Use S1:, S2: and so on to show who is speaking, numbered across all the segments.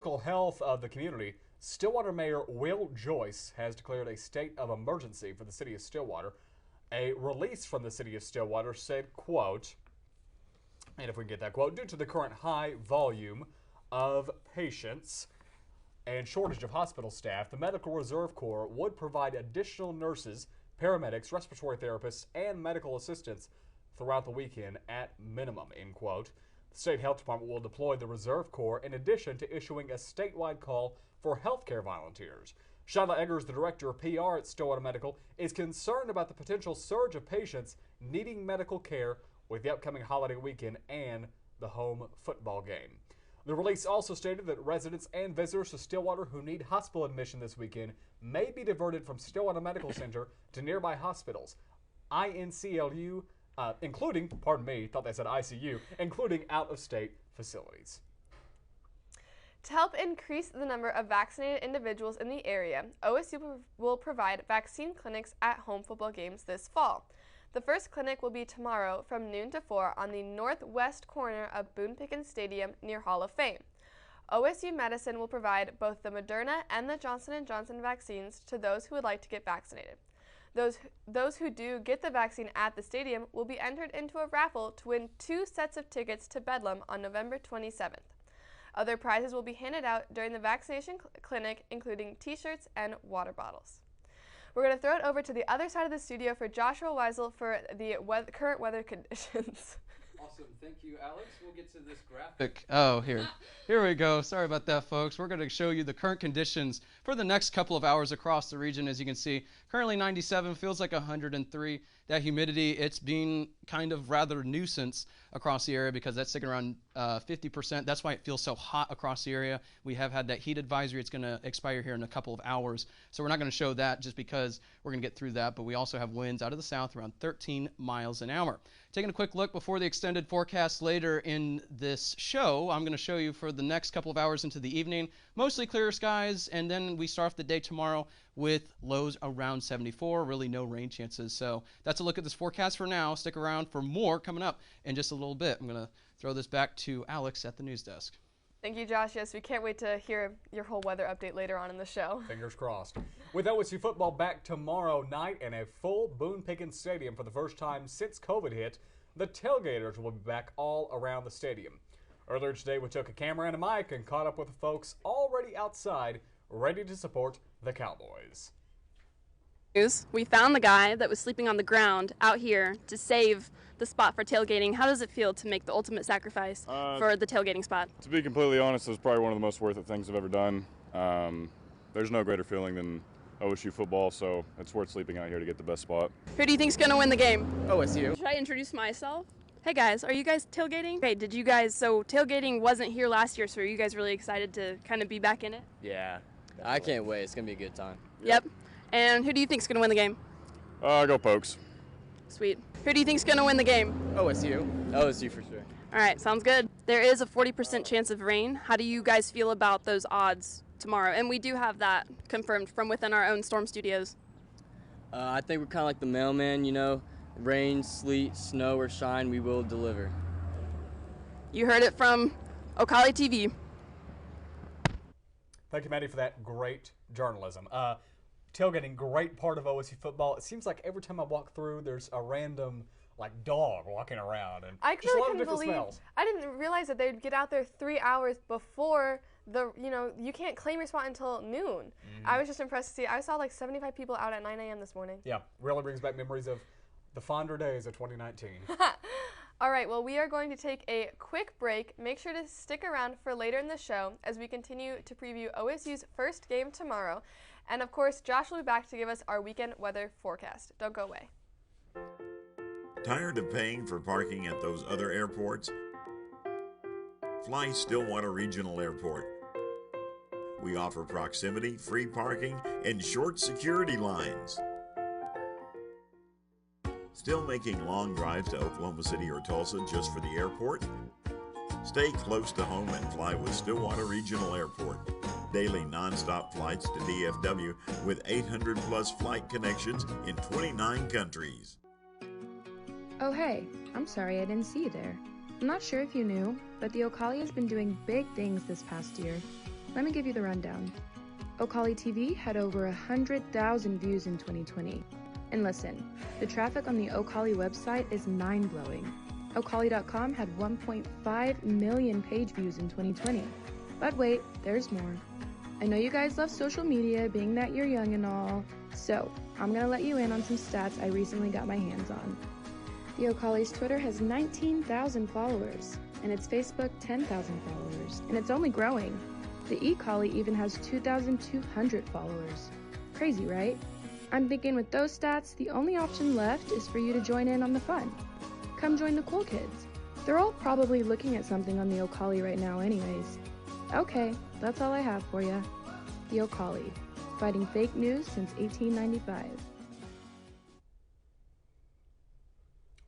S1: Health of the community, Stillwater Mayor Will Joyce has declared a state of emergency for the city of Stillwater. A release from the city of Stillwater said, quote, and if we can get that quote, due to the current high volume of patients and shortage of hospital staff, the Medical Reserve Corps would provide additional nurses, paramedics, respiratory therapists, and medical assistants throughout the weekend at minimum, end quote. The State Health Department will deploy the Reserve Corps in addition to issuing a statewide call for healthcare volunteers. Shyla Eggers, the director of PR at Stillwater Medical, is concerned about the potential surge of patients needing medical care with the upcoming holiday weekend and the home football game. The release also stated that residents and visitors to Stillwater who need hospital admission this weekend may be diverted from Stillwater Medical Center to nearby hospitals, INCLU, including, pardon me, thought they said ICU, including out-of-state facilities.
S2: To help increase the number of vaccinated individuals in the area, OSU will provide vaccine clinics at home football games this fall. The first clinic will be tomorrow from noon to 4 on the northwest corner of Boone Pickens Stadium near Hall of Fame. OSU Medicine will provide both the Moderna and the Johnson & Johnson vaccines to those who would like to get vaccinated. Those who do get the vaccine at the stadium will be entered into a raffle to win 2 sets of tickets to Bedlam on November 27th. Other prizes will be handed out during the vaccination clinic, including t-shirts and water bottles. We're going to throw it over to the other side of the studio for Joshua Weisel for the current weather conditions.
S3: Awesome. Thank you, Alex. We'll get to this graphic. Oh, here we go. Sorry about that, folks. We're going to show you the current conditions for the next couple of hours across the region. As you can see, currently 97, feels like 103. That humidity, it's being kind of rather nuisance across the area because that's sticking around 50%. That's why it feels so hot across the area. We have had that heat advisory. It's going to expire here in a couple of hours. So we're not going to show that just because we're going to get through that. But we also have winds out of the south around 13 miles an hour. Taking a quick look before the extended forecast later in this show, I'm going to show you for the next couple of hours into the evening, mostly clear skies, and then we start off the day tomorrow with lows around 74, really no rain chances. So that's a look at this forecast for now. Stick around for more coming up in just a little bit. I'm going to throw this back to Alex at the news desk.
S2: Thank you, Josh. Yes, we can't wait to hear your whole weather update later on in the show.
S1: Fingers crossed. With OSU football back tomorrow night in a full Boone Pickens Stadium for the first time since COVID hit, the tailgaters will be back all around the stadium. Earlier today, we took a camera and a mic and caught up with the folks already outside, ready to support the Cowboys.
S4: We found the guy that was sleeping on the ground out here to save the spot for tailgating. How does it feel to make the ultimate sacrifice for the tailgating spot?
S5: To be completely honest, it was probably one of the most worth it things I've ever done. There's no greater feeling than OSU football, so it's worth sleeping out here to get the best spot.
S4: Who do you think's going to win the game?
S6: OSU.
S4: Should I introduce myself? Hey guys, are you guys tailgating? Okay, so tailgating wasn't here last year, so are you guys really excited to kind of be back in it?
S6: Yeah, I can't wait. It's going to be a good time.
S4: Yep. And who do you think's going to win the game?
S5: Go Pokes.
S4: Sweet. Who do you think's going to win the game?
S6: OSU. OSU for sure.
S4: All right, sounds good. There is a 40% chance of rain. How do you guys feel about those odds tomorrow? And we do have that confirmed from within our own storm studios.
S6: I think we're kind of like the mailman, you know. Rain, sleet, snow, or shine, we will deliver.
S4: You heard it from Ocali TV.
S1: Thank you, Maddie, for that great journalism. Tailgating, great part of OSU football. It seems like every time I walk through, there's a random dog walking around, and
S2: I
S1: just a lot of
S2: couldn't
S1: different
S2: believe,
S1: smells.
S2: I didn't realize that they'd get out there 3 hours before you can't claim your spot until noon. I was just impressed to see. I saw 75 people out at 9 a.m. this morning.
S1: Yeah, really brings back memories of the fonder days of 2019.
S2: All right, well, we are going to take a quick break. Make sure to stick around for later in the show as we continue to preview OSU's first game tomorrow. And, of course, Josh will be back to give us our weekend weather forecast. Don't go away.
S7: Tired of paying for parking at those other airports? Fly Stillwater Regional Airport. We offer proximity, free parking, and short security lines. Still making long drives to Oklahoma City or Tulsa just for the airport? Stay close to home and fly with Stillwater Regional Airport. Daily nonstop flights to DFW with 800-plus flight connections in 29 countries.
S8: Oh hey, I'm sorry I didn't see you there. I'm not sure if you knew, but the Ocali has been doing big things this past year. Let me give you the rundown. Ocali TV had over 100,000 views in 2020. And listen, the traffic on the Ocali website is mind-blowing. Ocali.com had 1.5 million page views in 2020. But wait, there's more. I know you guys love social media, being that you're young and all, so I'm gonna let you in on some stats I recently got my hands on. The Ocali's Twitter has 19,000 followers, and its Facebook 10,000 followers, and it's only growing. The E-Collie even has 2,200 followers. Crazy, right? I'm thinking with those stats, the only option left is for you to join in on the fun. Come join the cool kids. They're all probably looking at something on the Ocali right now anyways. Okay, that's all I have for you. The Ocali, fighting fake news since 1895.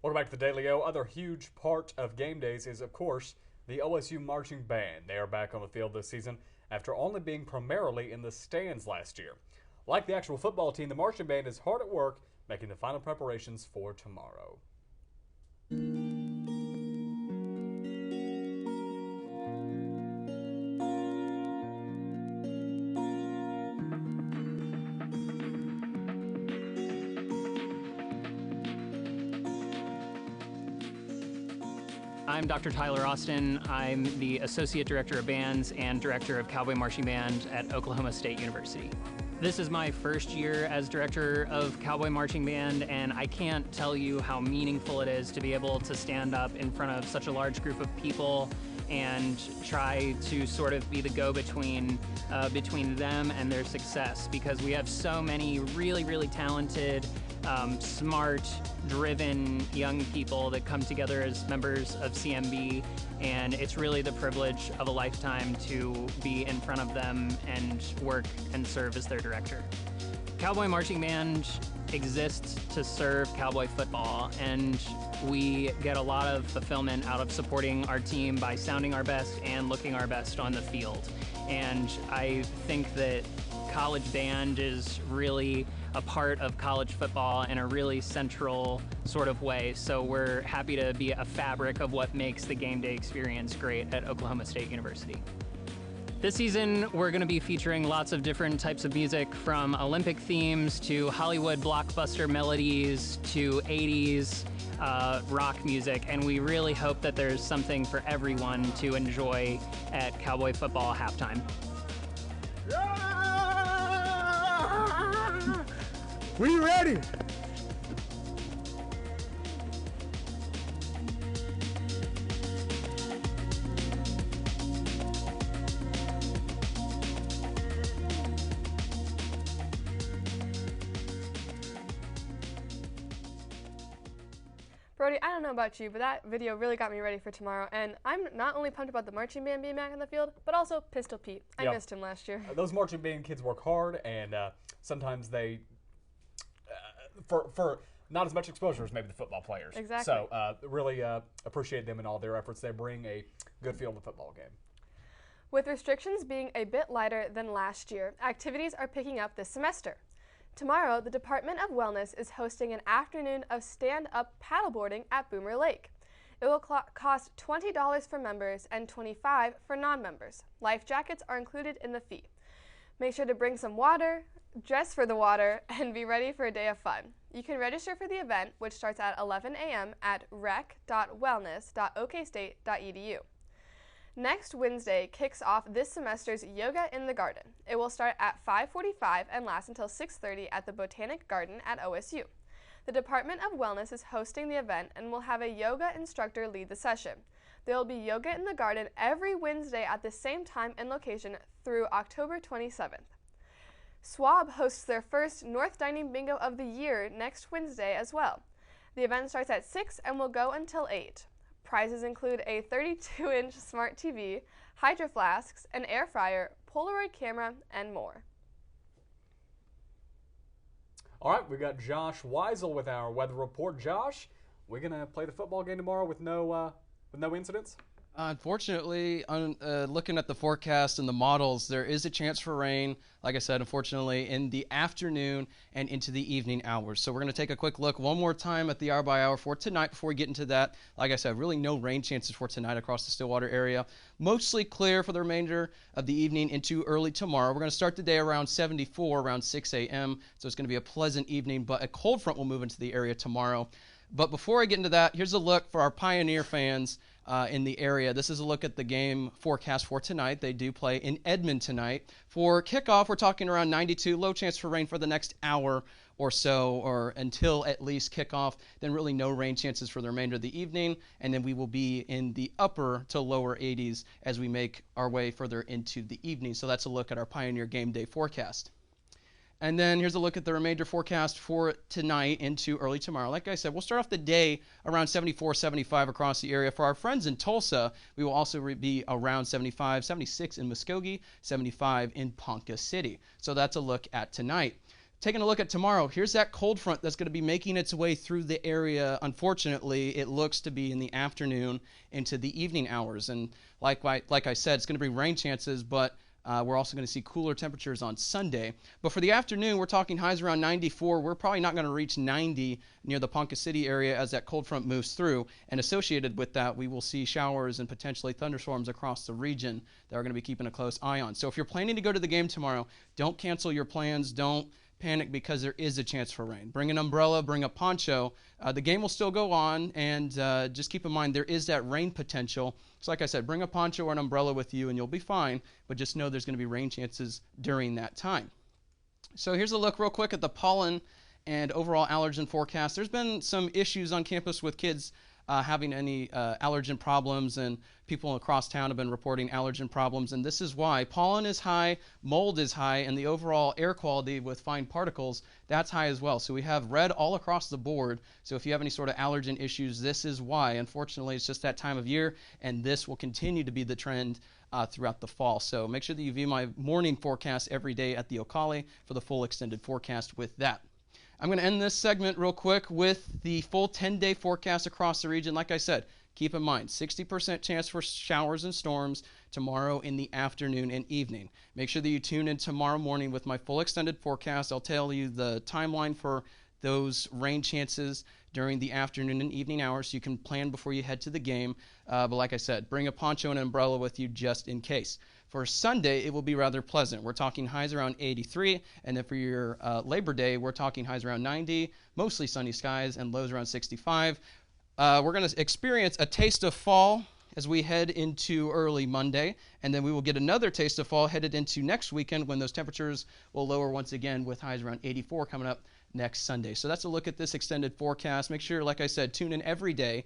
S1: Welcome back to the Daily O. Other huge part of game days is, of course, the OSU Marching Band. They are back on the field this season after only being primarily in the stands last year. Like the actual football team, the Marching Band is hard at work making the final preparations for tomorrow.
S9: I'm Dr. Tyler Austin. I'm the Associate Director of Bands and Director of Cowboy Marching Band at Oklahoma State University. This is my first year as Director of Cowboy Marching Band, and I can't tell you how meaningful it is to be able to stand up in front of such a large group of people and try to sort of be the go-between between them and their success, because we have so many really, really talented, smart, driven young people that come together as members of CMB, and it's really the privilege of a lifetime to be in front of them and work and serve as their director. Cowboy Marching Band exists to serve cowboy football, and we get a lot of fulfillment out of supporting our team by sounding our best and looking our best on the field. And I think that college band is really a part of college football in a really central sort of way. So we're happy to be a fabric of what makes the game day experience great at Oklahoma State University. This season, we're going to be featuring lots of different types of music, from Olympic themes to Hollywood blockbuster melodies to 80s rock music, and we really hope that there's something for everyone to enjoy at Cowboy football halftime.
S10: We ready?
S2: Brody, I don't know about you, but that video really got me ready for tomorrow, and I'm not only pumped about the marching band being back on the field, but also Pistol Pete. I missed him last year.
S1: Those marching band kids work hard, and sometimes they, for not as much exposure as maybe the football players.
S2: Exactly.
S1: So really appreciate them and all their efforts. They bring a good feel to the football game.
S2: With restrictions being a bit lighter than last year, activities are picking up this semester. Tomorrow, the Department of Wellness is hosting an afternoon of stand-up paddleboarding at Boomer Lake. It will cost $20 for members and $25 for non-members. Life jackets are included in the fee. Make sure to bring some water, dress for the water, and be ready for a day of fun. You can register for the event, which starts at 11 a.m. at rec.wellness.okstate.edu. Next Wednesday kicks off this semester's Yoga in the Garden. It will start at 5:45 and last until 6:30 at the Botanic Garden at OSU. The Department of Wellness is hosting the event and will have a yoga instructor lead the session. There will be yoga in the garden every Wednesday at the same time and location through October 27th. Swab hosts their first North Dining Bingo of the year next Wednesday as well. The event starts at 6 and will go until 8. Prizes include a 32-inch smart TV, Hydro Flasks, an air fryer, Polaroid camera, and more.
S1: All right, we got Josh Weisel with our weather report. Josh, we're gonna play the football game tomorrow with no incidents?
S3: Unfortunately, looking at the forecast and the models, there is a chance for rain, like I said, unfortunately, in the afternoon and into the evening hours. So we're going to take a quick look one more time at the hour by hour for tonight before we get into that. Like I said, really no rain chances for tonight across the Stillwater area. Mostly clear for the remainder of the evening into early tomorrow. We're going to start the day around 74, around 6 a.m. So it's going to be a pleasant evening, but a cold front will move into the area tomorrow. But before I get into that, here's a look for our Pioneer fans in the area. This is a look at the game forecast for tonight. They do play in Edmond tonight. For kickoff, we're talking around 92, low chance for rain for the next hour or so, or until at least kickoff. Then really no rain chances for the remainder of the evening, and then we will be in the upper to lower 80s as we make our way further into the evening. So that's a look at our Pioneer game day forecast. And then here's a look at the remainder forecast for tonight into early tomorrow. Like I said, we'll start off the day around 74, 75 across the area. For our friends in Tulsa, we will also be around 75, 76 in Muskogee, 75 in Ponca City. So that's a look at tonight. Taking a look at tomorrow, here's that cold front that's going to be making its way through the area. Unfortunately, it looks to be in the afternoon into the evening hours. And like I said, it's going to be rain chances, but we're also going to see cooler temperatures on Sunday. But for the afternoon, we're talking highs around 94. We're probably not going to reach 90 near the Ponca City area as that cold front moves through. And associated with that, we will see showers and potentially thunderstorms across the region that we're going to be keeping a close eye on. So if you're planning to go to the game tomorrow, don't cancel your plans. Don't panic because there is a chance for rain. Bring an umbrella, bring a poncho. The game will still go on, and just keep in mind there is that rain potential. So like I said, bring a poncho or an umbrella with you and you'll be fine, but just know there's going to be rain chances during that time. So here's a look real quick at the pollen and overall allergen forecast. There's been some issues on campus with kids having any allergen problems, and people across town have been reporting allergen problems, and this is why. Pollen is high, mold is high, and the overall air quality with fine particles, that's high as well. So we have red all across the board. So if you have any sort of allergen issues, this is why. Unfortunately, it's just that time of year, and this will continue to be the trend throughout the fall. So make sure that you view my morning forecast every day at the Ocali for the full extended forecast with that. I'm going to end this segment real quick with the full 10-day forecast across the region. Like I said, keep in mind, 60% chance for showers and storms tomorrow in the afternoon and evening. Make sure that you tune in tomorrow morning with my full extended forecast. I'll tell you the timeline for those rain chances during the afternoon and evening hours so you can plan before you head to the game. But like I said, bring a poncho and an umbrella with you just in case. For Sunday, it will be rather pleasant. We're talking highs around 83, and then for your Labor Day, we're talking highs around 90, mostly sunny skies, and lows around 65. We're going to experience a taste of fall as we head into early Monday, and then we will get another taste of fall headed into next weekend when those temperatures will lower once again with highs around 84 coming up next Sunday. So that's a look at this extended forecast. Make sure, like I said, tune in every day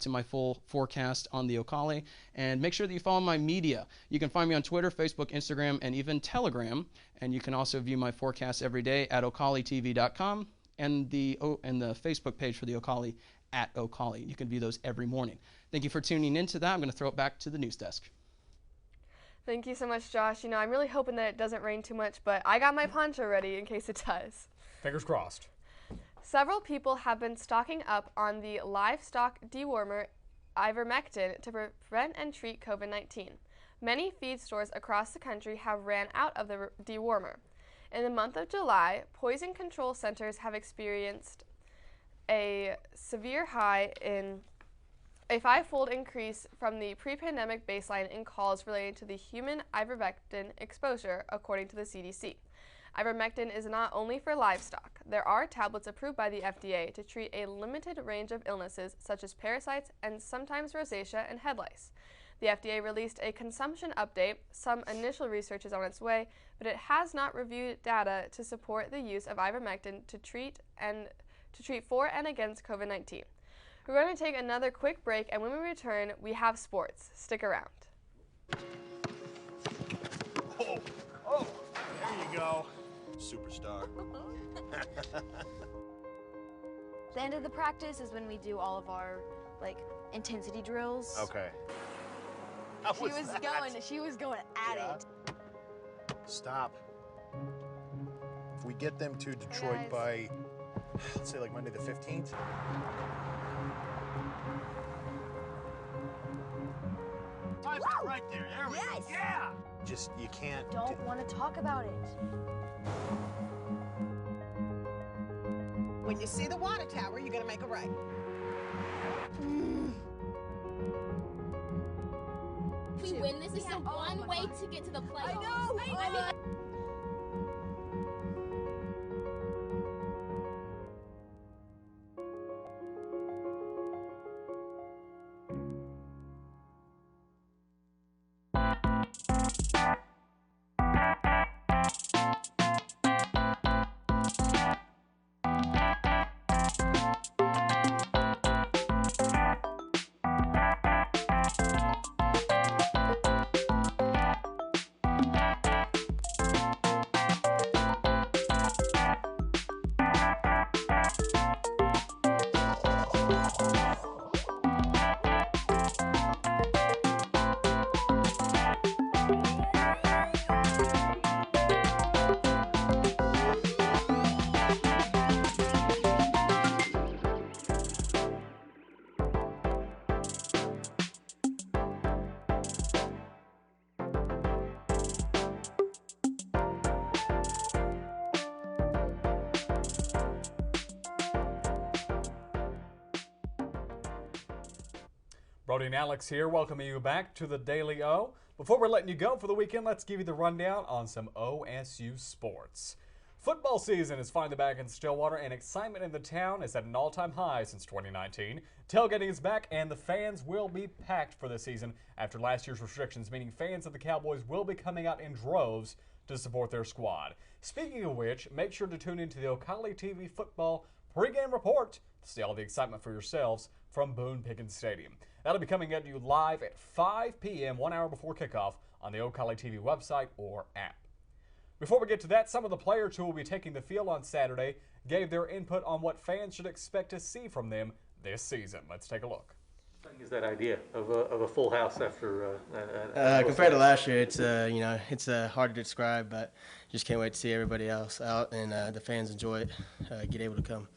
S3: to my full forecast on the Ocali, and make sure that you follow my media. You can find me on Twitter, Facebook, Instagram, and even Telegram, and you can also view my forecast every day at ocalitv.com and the Facebook page for the Ocali at Ocali. You can view those every morning. Thank you for tuning into that. I'm going to throw it back to the news desk.
S2: Thank you so much, Josh. You know, I'm really hoping that it doesn't rain too much, but I got my poncho ready in case it does.
S1: Fingers crossed.
S2: Several people have been stocking up on the livestock dewormer ivermectin to prevent and treat COVID-19. Many feed stores across the country have ran out of the dewormer. In the month of July, poison control centers have experienced a severe high in a 5-fold increase from the pre-pandemic baseline in calls related to the human ivermectin exposure, according to the CDC. Ivermectin is not only for livestock. There are tablets approved by the FDA to treat a limited range of illnesses such as parasites and sometimes rosacea and head lice. The FDA released a consumption update. Some initial research is on its way, but it has not reviewed data to support the use of ivermectin to treat for and against COVID-19. We're going to take another quick break, and when we return, we have sports. Stick around.
S11: Oh, there you go. Superstar.
S12: The end of the practice is when we do all of our, intensity drills.
S11: Okay.
S12: She was going at it.
S11: Stop. If we get them to Detroit by, let's say Monday the 15th. drives it right there. There we go. Yeah. Just, you can't.
S12: Don't want to talk about it.
S13: When you see the water tower, you're gonna make a right.
S14: If we win this, this is the one way to get to the playoffs.
S13: I know.
S1: Brody and Alex here, welcoming you back to the Daily O. Before we're letting you go for the weekend, let's give you the rundown on some OSU sports. Football season is finally back in Stillwater, and excitement in the town is at an all-time high since 2019. Tailgating is back, and the fans will be packed for the season after last year's restrictions, meaning fans of the Cowboys will be coming out in droves to support their squad. Speaking of which, make sure to tune into the Ocali TV football pregame report to see all the excitement for yourselves from Boone Pickens Stadium. That'll be coming at you live at 5 p.m., 1 hour before kickoff on the Ocali TV website or app. Before we get to that, some of the players who will be taking the field on Saturday gave their input on what fans should expect to see from them this season. Let's take a look.
S15: Is that idea of a full house after
S16: compared to last year, it's it's hard to describe, but just can't wait to see everybody else out and the fans enjoy it, get able to come.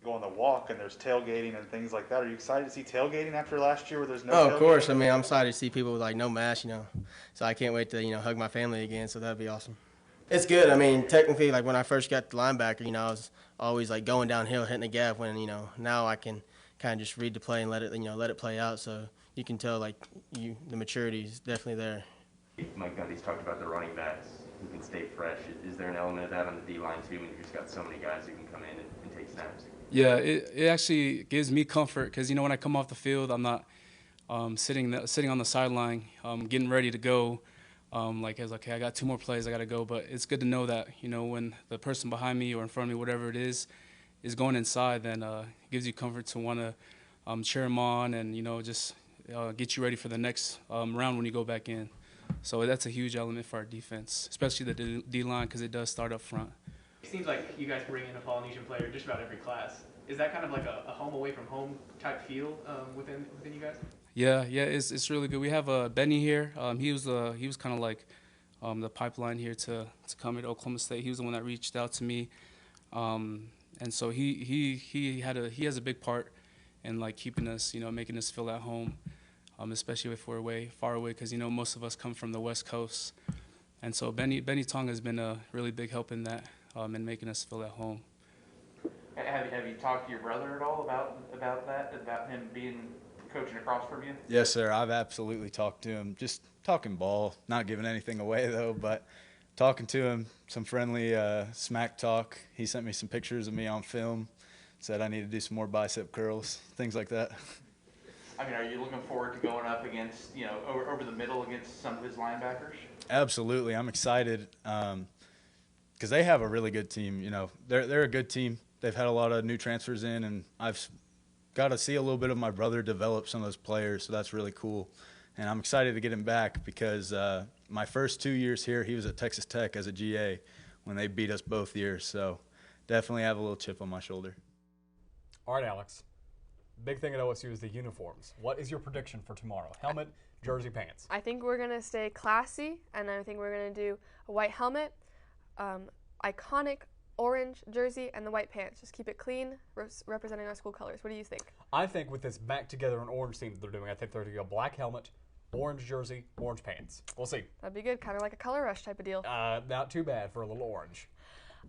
S17: Go on the walk and there's tailgating and things like that. Are you excited to see tailgating after last year where there's no
S16: Oh,
S17: tailgating?
S16: of course. I mean, I'm excited to see people with no mask, so I can't wait to hug my family again, so that'd be awesome. It's good. I mean, technically, when I first got the linebacker, I was always going downhill, hitting the gap. When now I can kind of just read the play and let it play out. So you can tell the maturity is definitely there.
S18: Mike Gundy's talked about the running backs who can stay fresh. Is there an element of that on the D line too, when you've just got so many guys who can come in and take snaps?
S19: Yeah, it actually gives me comfort because when I come off the field, I'm not sitting on the sideline, getting ready to go. Okay, I got 2 more plays, I got to go. But it's good to know that when the person behind me or in front of me, whatever it is going inside, then it gives you comfort to want to cheer them on and just get you ready for the next round when you go back in. So that's a huge element for our defense, especially the D line, because it does start up front.
S9: It seems like you guys bring in a Polynesian player just about every class. Is that kind of like a home away from home type feel within you guys? Yeah,
S19: it's really good. We have Benny here. He was kind of like the pipeline here to come to Oklahoma State. He was the one that reached out to me, and so he has a big part in keeping us, making us feel at home, especially if we're far away, because most of us come from the West Coast, and so Benny Tong has been a really big help in that, and making us feel at home.
S20: Have you talked to your brother at all about that, about him being coaching across from you?
S21: Yes, sir. I've absolutely talked to him. Just talking ball, not giving anything away though, but talking to him, some friendly smack talk. He sent me some pictures of me on film, said I need to do some more bicep curls, things like that.
S20: I mean, are you looking forward to going up against, over the middle against some of his linebackers?
S21: Absolutely. I'm excited because they have a really good team. They're a good team. They've had a lot of new transfers in, and I've got to see a little bit of my brother develop some of those players, so that's really cool. And I'm excited to get him back because my first 2 years here, he was at Texas Tech as a GA when they beat us both years. So definitely have a little chip on my shoulder.
S1: All right, Alex. Big thing at OSU is the uniforms. What is your prediction for tomorrow? Helmet, jersey, pants.
S2: I think we're going to stay classy, and I think we're going to do a white helmet, iconic orange jersey, and the white pants. Just keep it clean, representing our school colors. What do you think?
S1: I think with this back together in orange theme that they're doing, I think they're going to go black helmet, orange jersey, orange pants. We'll see.
S2: That'd be good, kind of like a color rush type of deal.
S1: Not too bad for a little orange.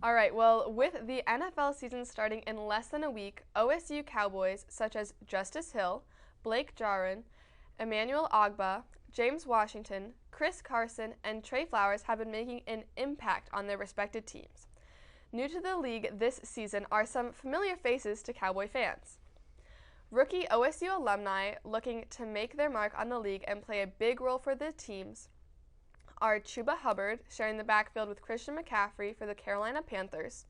S2: All right, well, with the NFL season starting in less than a week, OSU Cowboys such as Justice Hill, Blake Jarwin, Emmanuel Ogba, James Washington, Chris Carson, and Trey Flowers have been making an impact on their respected teams. New to the league this season are some familiar faces to Cowboy fans. Rookie OSU alumni looking to make their mark on the league and play a big role for the teams are Chuba Hubbard, sharing the backfield with Christian McCaffrey for the Carolina Panthers,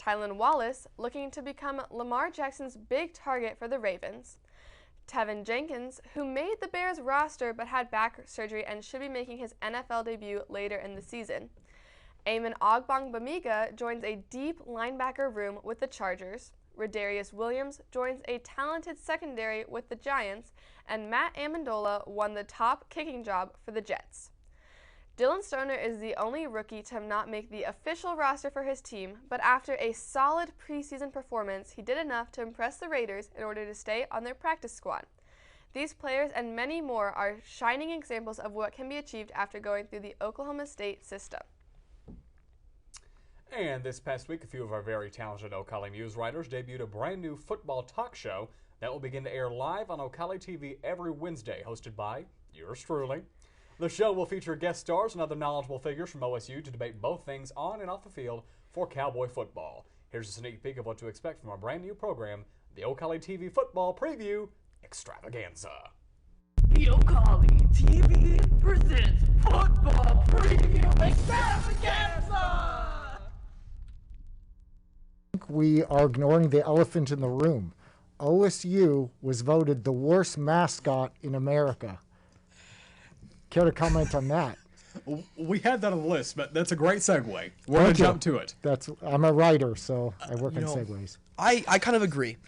S2: Tylan Wallace, looking to become Lamar Jackson's big target for the Ravens, Tevin Jenkins, who made the Bears roster but had back surgery and should be making his NFL debut later in the season. Eamon Ogbongbemiga joins a deep linebacker room with the Chargers, Rodarius Williams joins a talented secondary with the Giants, and Matt Amendola won the top kicking job for the Jets. Dylan Stoner is the only rookie to not make the official roster for his team, but after a solid preseason performance, he did enough to impress the Raiders in order to stay on their practice squad. These players and many more are shining examples of what can be achieved after going through the Oklahoma State system.
S1: And this past week, a few of our very talented Ocala news writers debuted a brand new football talk show that will begin to air live on Ocala TV every Wednesday, hosted by yours truly. The show will feature guest stars and other knowledgeable figures from OSU to debate both things on and off the field for Cowboy football. Here's a sneak peek of what to expect from our brand new program, the Ocala TV Football Preview Extravaganza.
S5: The Ocala TV presents Football Preview Extravaganza!
S10: We are ignoring the elephant in the room. OSU was voted the worst mascot in America. Care to comment on that?
S22: We had that on the list, but that's a great segue. We're going to jump to it.
S10: I'm a writer, so I work on segues.
S23: I kind of agree.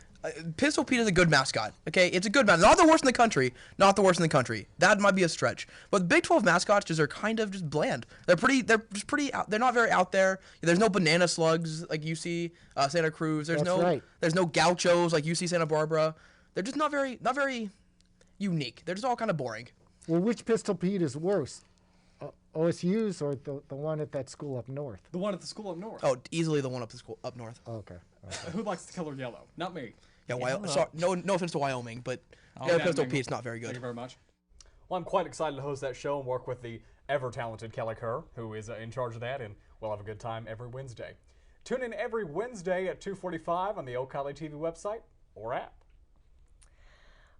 S23: Pistol Pete is a good mascot. Okay, it's a good mascot. Not the worst in the country. Not the worst in the country. That might be a stretch. But the Big 12 mascots just are kind of just bland. They're just pretty. They're not very out there. There's no banana slugs like you see Santa Cruz. There's no gauchos like you see Santa Barbara. They're just not very unique. They're just all kind of boring.
S10: Well, which Pistol Pete is worse? OSU's or the one at that school up north?
S22: The one at the school up north.
S23: Oh, easily the one up the school up north.
S10: Okay.
S22: Who likes the color yellow? Not me.
S23: Yeah, sorry, no offense to Wyoming, but Pistol Pete's not very good.
S22: Thank you very much.
S1: Well, I'm quite excited to host that show and work with the ever-talented Kelly Kerr, who is in charge of that, and we'll have a good time every Wednesday. Tune in every Wednesday at 2:45 on the Ocala TV website or app.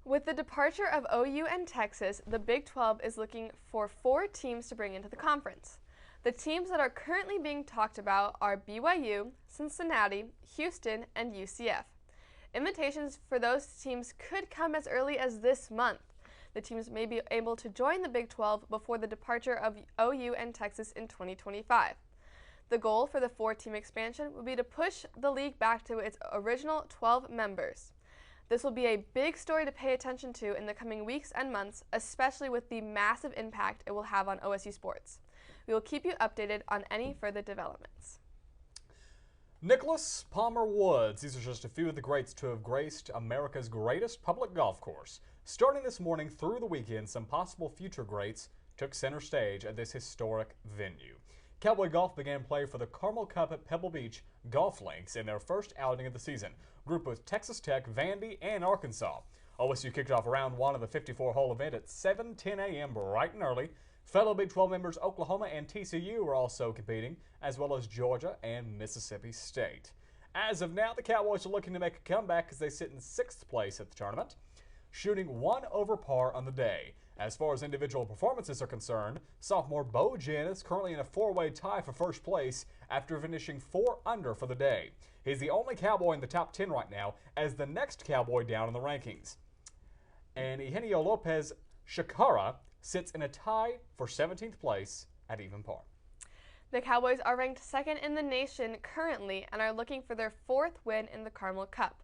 S2: With the departure of OU and Texas, the Big 12 is looking for 4 teams to bring into the conference. The teams that are currently being talked about are BYU, Cincinnati, Houston, and UCF. Invitations for those teams could come as early as this month. The teams may be able to join the Big 12 before the departure of OU and Texas in 2025. The goal for the 4-team expansion would be to push the league back to its original 12 members. This will be a big story to pay attention to in the coming weeks and months, especially with the massive impact it will have on OSU sports. We will keep you updated on any further developments.
S1: Nicholas Palmer Woods. These are just a few of the greats to have graced America's greatest public golf course. Starting this morning through the weekend, some possible future greats took center stage at this historic venue. Cowboy Golf began play for the Carmel Cup at Pebble Beach Golf Links in their first outing of the season, grouped with Texas Tech, Vandy, and Arkansas. OSU kicked off round 1 of the 54-hole event at 7:10 a.m. bright and early. Fellow Big 12 members Oklahoma and TCU were also competing, as well as Georgia and Mississippi State. As of now, the Cowboys are looking to make a comeback as they sit in 6th place at the tournament, shooting 1 over par on the day. As far as individual performances are concerned, sophomore Bo Jin is currently in a 4-way tie for first place after finishing 4 under for the day. He's the only Cowboy in the top 10 right now, as the next Cowboy down in the rankings. And Eugenio Lopez Shakara sits in a tie for 17th place at even par.
S2: The Cowboys are ranked 2nd in the nation currently and are looking for their 4th win in the Carmel Cup.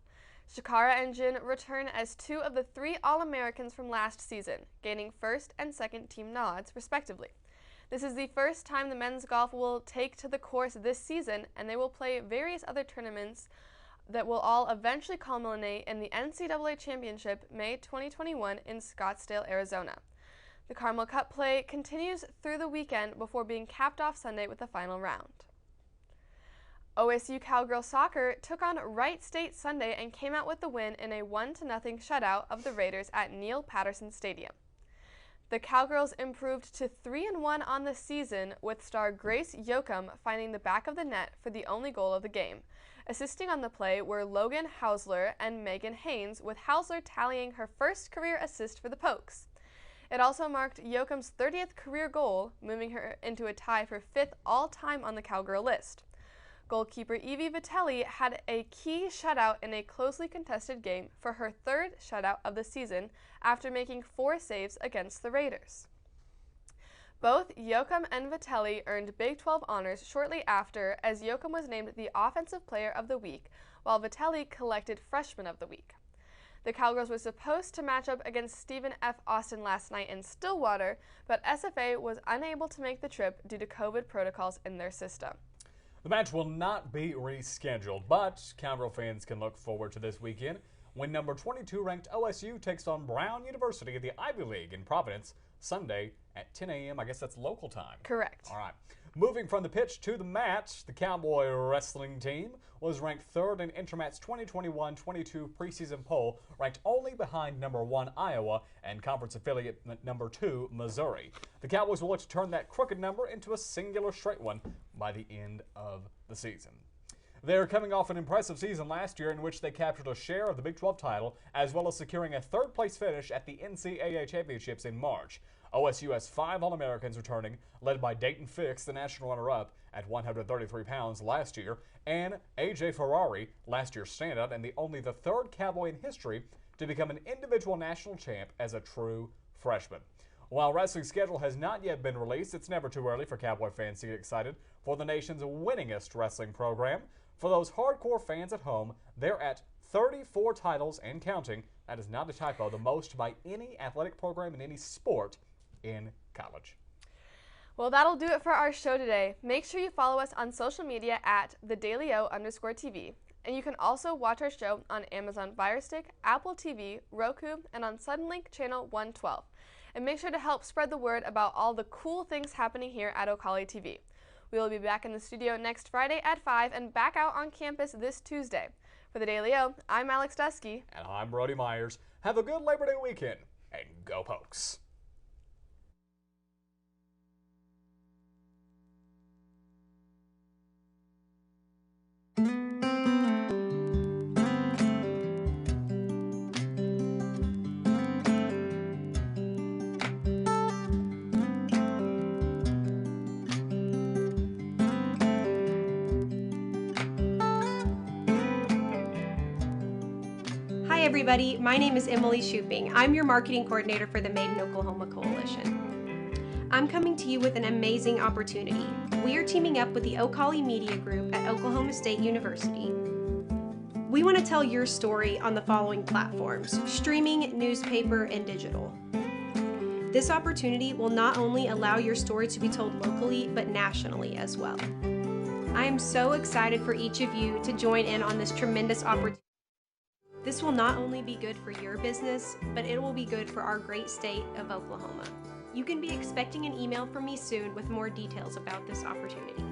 S2: Shakara and Jin return as 2 of the 3 All-Americans from last season, gaining 1st and 2nd team nods, respectively. This is the first time the men's golf will take to the course this season, and they will play various other tournaments that will all eventually culminate in the NCAA Championship May 2021 in Scottsdale, Arizona. The Carmel Cup play continues through the weekend before being capped off Sunday with the final round. OSU Cowgirl Soccer took on Wright State Sunday and came out with the win in a 1-0 shutout of the Raiders at Neil Patterson Stadium. The Cowgirls improved to 3-1 on the season, with star Grace Yoakum finding the back of the net for the only goal of the game. Assisting on the play were Logan Hausler and Megan Haynes, with Hausler tallying her first career assist for the Pokes. It also marked Yoakum's 30th career goal, moving her into a tie for 5th all-time on the Cowgirl list. Goalkeeper Evie Vitelli had a key shutout in a closely contested game for her 3rd shutout of the season after making 4 saves against the Raiders. Both Yoakum and Vitelli earned Big 12 honors shortly after, as Yoakum was named the Offensive Player of the Week, while Vitelli collected Freshman of the Week. The Cowgirls were supposed to match up against Stephen F. Austin last night in Stillwater, but SFA was unable to make the trip due to COVID protocols in their system.
S1: The match will not be rescheduled, but Cowgirl fans can look forward to this weekend when number 22 ranked OSU takes on Brown University of the Ivy League in Providence Sunday at 10 a.m. I guess that's local time.
S2: Correct.
S1: All right. Moving from the pitch to the mat, the Cowboy wrestling team was ranked 3rd in Intermat's 2021-22 preseason poll, ranked only behind number 1 Iowa and conference affiliate number 2 Missouri. The Cowboys will look to turn that crooked number into a singular straight one by the end of the season. They're coming off an impressive season last year in which they captured a share of the Big 12 title, as well as securing a 3rd-place finish at the NCAA Championships in March. OSU has 5 All-Americans returning, led by Dayton Fix, the national runner-up at 133 pounds last year, and A.J. Ferrari, last year's standout and only the 3rd Cowboy in history to become an individual national champ as a true freshman. While wrestling's schedule has not yet been released, it's never too early for Cowboy fans to get excited for the nation's winningest wrestling program. For those hardcore fans at home, they're at 34 titles and counting. That is not a typo, the most by any athletic program in any sport in college.
S2: Well, that'll do it for our show today. Make sure you follow us on social media at @TheDailyO_TV. And you can also watch our show on Amazon Fire Stick, Apple TV, Roku, and on Suddenlink Channel 112. And make sure to help spread the word about all the cool things happening here at Ocali TV. We will be back in the studio next Friday at 5 and back out on campus this Tuesday. For the Daily O, I'm Alex Dusky.
S1: And I'm Brody Myers. Have a good Labor Day weekend, and go Pokes.
S4: Hi everybody, my name is Emily Shooping. I'm your marketing coordinator for the Made in Oklahoma Coalition. I'm coming to you with an amazing opportunity. We are teaming up with the Ocali Media Group at Oklahoma State University. We want to tell your story on the following platforms: streaming, newspaper, and digital. This opportunity will not only allow your story to be told locally, but nationally as well. I am so excited for each of you to join in on this tremendous opportunity. This will not only be good for your business, but it will be good for our great state of Oklahoma. You can be expecting an email from me soon with more details about this opportunity.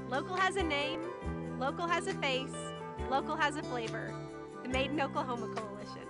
S4: Local has a name, local has a face, local has a flavor. The Made in Oklahoma Coalition.